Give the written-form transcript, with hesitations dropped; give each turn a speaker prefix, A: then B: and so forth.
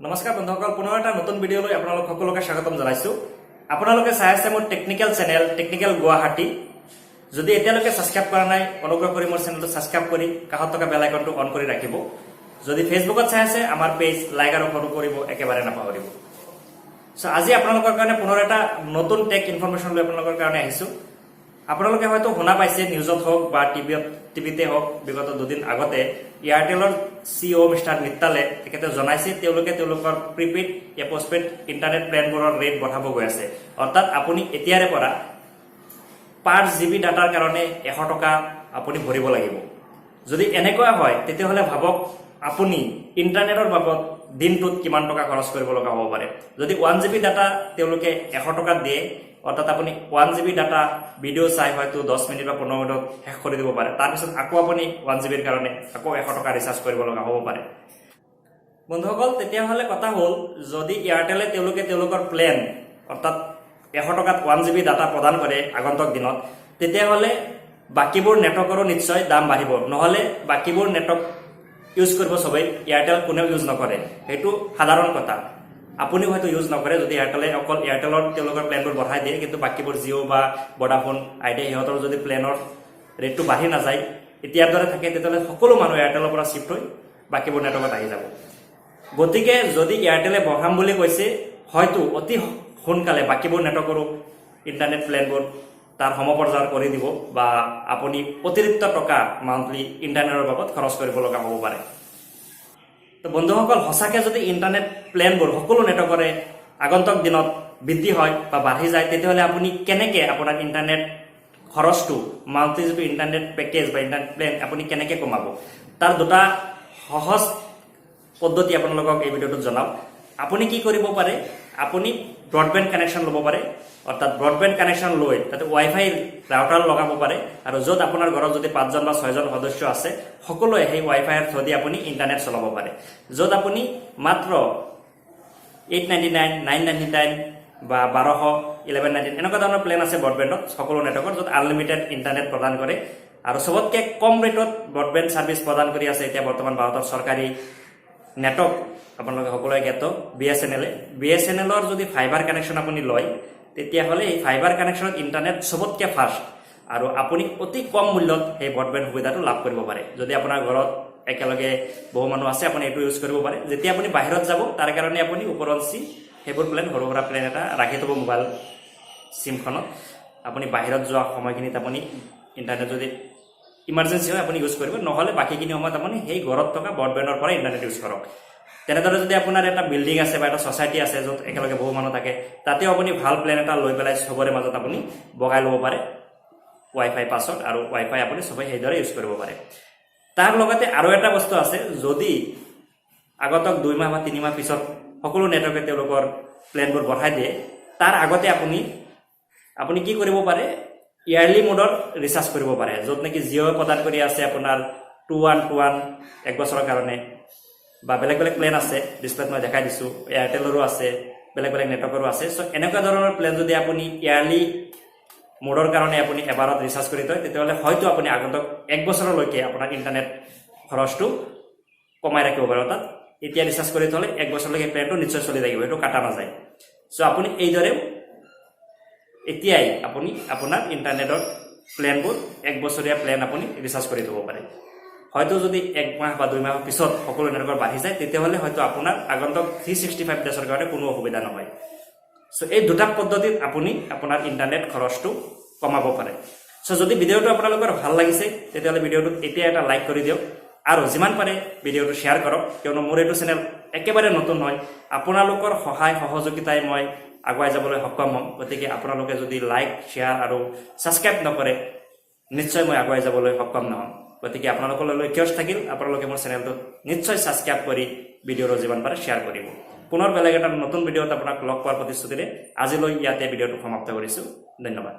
A: নমস্কাৰ বন্ধুসকল, পুনৰ এটা নতুন ভিডিঅ'লৈ আপোনালোক সকলোকে স্বাগতম জনাইছো। আপোনালোকে চাই আছে মোৰ টেকনিক্যাল চেনেল টেকনিক্যাল গুৱাহাটী। যদি এতিয়ালৈকে সাবস্ক্ৰাইব কৰা নাই, অনুগ্ৰহ কৰি মোৰ চেনেলটো সাবস্ক্ৰাইব কৰি কাষত থকা বেল আইকনটো অন কৰি ৰাখিব। যদি ফেচবুকত চাই আছে, আমাৰ পেজ লাইক আৰু ফলো কৰিব একেবাৰে নাপাহৰিব। সো আজি আপোনালোকৰ কাৰণে পুনৰ এটা নতুন টেক ইনফৰমেশ্যন লৈ আপোনালোকৰ কাৰণে আহিছো। আপোনালোকে হয়তো শুনা পাইছে নিউজত হওক বা টিভিতে হওক, বিগত দুদিন আগতে এয়াৰটেলৰ CEO মিষ্টাৰ মিত্তালে তেখেতে জনাইছে তেওঁলোকৰ প্ৰিপেইড বা পোষ্টপেইড ইণ্টাৰনেট প্লেনবোৰৰ ৰেট বঢ়াব গৈ আছে। অৰ্থাৎ আপুনি এতিয়াৰে পৰা পাৰ জিবি ডাটাৰ কাৰণে 100 টকা আপুনি ভৰিব লাগিব। যদি এনেকুৱা হয় তেতিয়াহ'লে ভাবক আপুনি ইণ্টাৰনেটৰ বাবদ দিনটোত কিমান টকা খৰচ কৰিব লগা হ'ব পাৰে। যদি 1 জিবি ডাটা তেওঁলোকে 100 টকাত দিয়ে, অৰ্থাৎ আপুনি 1 জিবি ডাটা ভিডিঅ' চাই হয়তো 10 মিনিট বা 15 মিনিটত শেষ কৰি দিব পাৰে। তাৰপিছত আকৌ আপুনি 1 জিবিৰ কাৰণে আকৌ 100 টকা ৰিচাৰ্জ কৰিব লগা হ'ব পাৰে। বন্ধুসকল, তেতিয়াহ'লে কথা হ'ল, যদি এয়াৰটেলে তেওঁলোকৰ প্লেন অৰ্থাৎ 100 টকাত 1 জিবি ডাটা প্ৰদান কৰে আগন্তুক দিনত, তেতিয়াহ'লে বাকীবোৰ নেটৱৰ্কৰো নিশ্চয় দাম বাঢ়িব। নহ'লে বাকীবোৰ নেটৱৰ্ক ইউজ কৰিব সবেই, এয়াৰটেল কোনেও ইউজ নকৰে, সেইটো সাধাৰণ কথা। আপুনি হয়তো ইউজ নকৰে যদি এয়াৰটেলে অকল এয়াৰটেলৰ তেওঁলোকৰ প্লেনবোৰ বঢ়াই দিয়ে, কিন্তু বাকীবোৰ জিঅ' বা ভোডাফোন আইডিয়া সিহঁতৰ যদি প্লেনৰ ৰেটটো বাঢ়ি নাযায়, এতিয়াৰ দৰে থাকে, তেতিয়াহ'লে সকলো মানুহ এয়াৰটেলৰ পৰা শিফ্ট হৈ বাকীবোৰ নেটৱৰ্কত আহি যাব। গতিকে যদি এয়াৰটেলে বঢ়াম বুলি কৈছে, হয়তো অতি সোনকালে বাকীবোৰ নেটৱৰ্কৰো ইণ্টাৰনেট প্লেনবোৰ তাৰ সমপৰ্যায়ৰ কৰি দিব, বা আপুনি অতিৰিক্ত টকা মান্থলি ইণ্টাৰনেটৰ বাবদ খৰচ কৰিব লগা হ'ব পাৰে। তো বন্ধুসকল, সঁচাকৈ যদি ইণ্টাৰনেট প্লেনবোৰ সকলো নেটৱৰ্কৰে আগন্তুক দিনত বৃদ্ধি হয় বা বাঢ়ি যায়, তেতিয়াহ'লে আপুনি কেনেকৈ আপোনাৰ ইণ্টাৰনেট খৰচটো, মান্থলি যিটো ইণ্টাৰনেট পেকেজ বা ইণ্টাৰনেট প্লেন আপুনি কেনেকৈ কমাব, তাৰ দুটা সহজ পদ্ধতি আপোনালোকক এই ভিডিঅ'টোত জনাম। আপুনি কি কৰিব পাৰে, আপুনি ব্ৰডবেণ্ড কানেকশ্যন ল'ব পাৰে। অৰ্থাৎ ব্ৰডবেণ্ড কানেকশ্যন লৈ তাতে ৱাইফাই ৰাউটাৰ লগাব পাৰে, আৰু য'ত আপোনাৰ ঘৰত যদি 5জন বা 6জন সদস্য আছে, সকলোৱে সেই ৱাইফাইৰ থ্ৰুদি আপুনি ইণ্টাৰনেট চলাব পাৰে। য'ত আপুনি মাত্ৰ 899, 999 বা 1200, 1199 এনেকুৱা ধৰণৰ প্লেন আছে ব্ৰডবেণ্ডত সকলো নেটৱৰ্কত, য'ত আনলিমিটেড ইণ্টাৰনেট প্ৰদান কৰে। আৰু চবতকৈ কম ৰেটত ব্ৰডবেণ্ড ছাৰ্ভিচ প্ৰদান কৰি আছে এতিয়া বৰ্তমান ভাৰতৰ চৰকাৰী নেটৱৰ্ক, আপোনালোকে সকলোৱে জ্ঞাত BSNL-ৰ যদি ফাইবাৰ কানেকশ্যন আপুনি লয়, তেতিয়াহ'লে এই ফাইবাৰ কানেকশ্যনত ইণ্টাৰনেট চবতকৈ ফাষ্ট, আৰু আপুনি অতি কম মূল্যত সেই ব্ৰডবেণ্ড সুবিধাটো লাভ কৰিব পাৰে। যদি আপোনাৰ ঘৰত একেলগে বহু মানুহ আছে, আপুনি এইটো ইউজ কৰিব পাৰে। যেতিয়া আপুনি বাহিৰত যাব, তাৰ কাৰণে আপুনি ওপৰঞ্চি সেইবোৰ প্লেন, সৰু সুৰা প্লেন এটা ৰাখি থ'ব মোবাইল চিমখনত। আপুনি বাহিৰত যোৱা সময়খিনিত আপুনি ইণ্টাৰনেট যদি ইমাৰ্জেঞ্চি হয় আপুনি ইউজ কৰিব, নহ'লে বাকীখিনি সময়ত আপুনি সেই ঘৰত থকা ব্ৰডবেণ্ডৰ পৰা ইণ্টাৰনেট ইউজ কৰক। তেনেদৰে যদি আপোনাৰ এটা বিল্ডিং আছে বা এটা ছ'চাইটি আছে য'ত একেলগে বহু মানুহ থাকে, তাতেও আপুনি ভাল প্লেন এটা লৈ পেলাই চবৰে মাজত আপুনি বগাই ল'ব পাৰে ৱাইফাই পাছত, আৰু ৱাইফাই আপুনি চবেই সেইদৰে ইউজ কৰিব পাৰে। তাৰ লগতে আৰু এটা বস্তু আছে, যদি আগতক 2 মাহ বা 3 মাহ পিছত সকলো নেটৱৰ্কে তেওঁলোকৰ প্লেনবোৰ বঢ়াই দিয়ে, তাৰ আগতে আপুনি কি কৰিব পাৰে, ইয়াৰলি মোডৰ ৰিচাৰ্জ কৰিব পাৰে। য'ত নেকি জিঅ' প্ৰদান কৰি আছে আপোনাৰ 2121 1 বছৰৰ কাৰণে, বা বেলেগ বেলেগ প্লেন আছে, ডিছপ্লেত মই দেখাই দিছোঁ, এয়াৰটেলৰো আছে, বেলেগ বেলেগ নেটৱৰ্কৰো আছে। চ' এনেকুৱা ধৰণৰ প্লেন যদি আপুনি ইয়াৰলি মোডৰ কাৰণে আপুনি এবাৰত ৰিচাৰ্জ কৰি থয়, তেতিয়াহ'লে হয়তো আপুনি আগন্তুক 1 বছৰলৈকে আপোনাৰ ইণ্টাৰনেট খৰচটো কমাই ৰাখিব পাৰে। অৰ্থাৎ এতিয়া ৰিচাৰ্জ কৰি থ'লে 1 বছৰলৈকে প্লেনটো নিশ্চয় চলি থাকিব, সেইটো কাটা নাযায়। চ' আপুনি এইদৰে এতিয়াই আপুনি আপোনাৰ ইণ্টাৰনেটৰ প্লেনবোৰ 1 বছৰীয়া প্লেন আপুনি ৰিচাৰ্জ কৰি থ'ব পাৰে। হয়তো যদি 1 মাহ বা 2 মাহৰ পিছত সকলো নেটৱৰ্ক বাঢ়ি যায়, তেতিয়াহ'লে হয়তো আপোনাৰ আগন্তুক 365 ডেজৰ কাৰণে কোনো অসুবিধা নহয়। চ' এই দুটা পদ্ধতিত আপুনি আপোনাৰ ইণ্টাৰনেট খৰচটো কমাব পাৰে। চ' যদি ভিডিঅ'টো আপোনালোকৰ ভাল লাগিছে, তেতিয়াহ'লে ভিডিঅ'টোত এতিয়া এটা লাইক কৰি দিয়ক, আৰু যিমান পাৰে ভিডিঅ'টো শ্বেয়াৰ কৰক, কিয়নো মোৰ এইটো চেনেল একেবাৰে নতুন হয়। আপোনালোকৰ সহায় সহযোগিতাই মই আগুৱাই যাবলৈ সক্ষম হ'ম। গতিকে আপোনালোকে যদি লাইক, শ্বেয়াৰ আৰু ছাবস্ক্ৰাইব নকৰে, নিশ্চয় মই আগুৱাই যাবলৈ সক্ষম নহ'ম। গতিকে আপোনালোকলৈ ৰিকুৱেষ্ট থাকিল, আপোনালোকে মোৰ চেনেলটোত নিশ্চয় ছাবস্ক্ৰাইব কৰি ভিডিঅ'টো যিমান পাৰে শ্বেয়াৰ কৰিব। পুনৰ বেলেগ এটা নতুন ভিডিঅ'ত আপোনাক লগ পোৱাৰ প্ৰতিশ্ৰুতিৰে আজিলৈ ইয়াতে ভিডিঅ'টো সমাপ্ত কৰিছোঁ। ধন্যবাদ।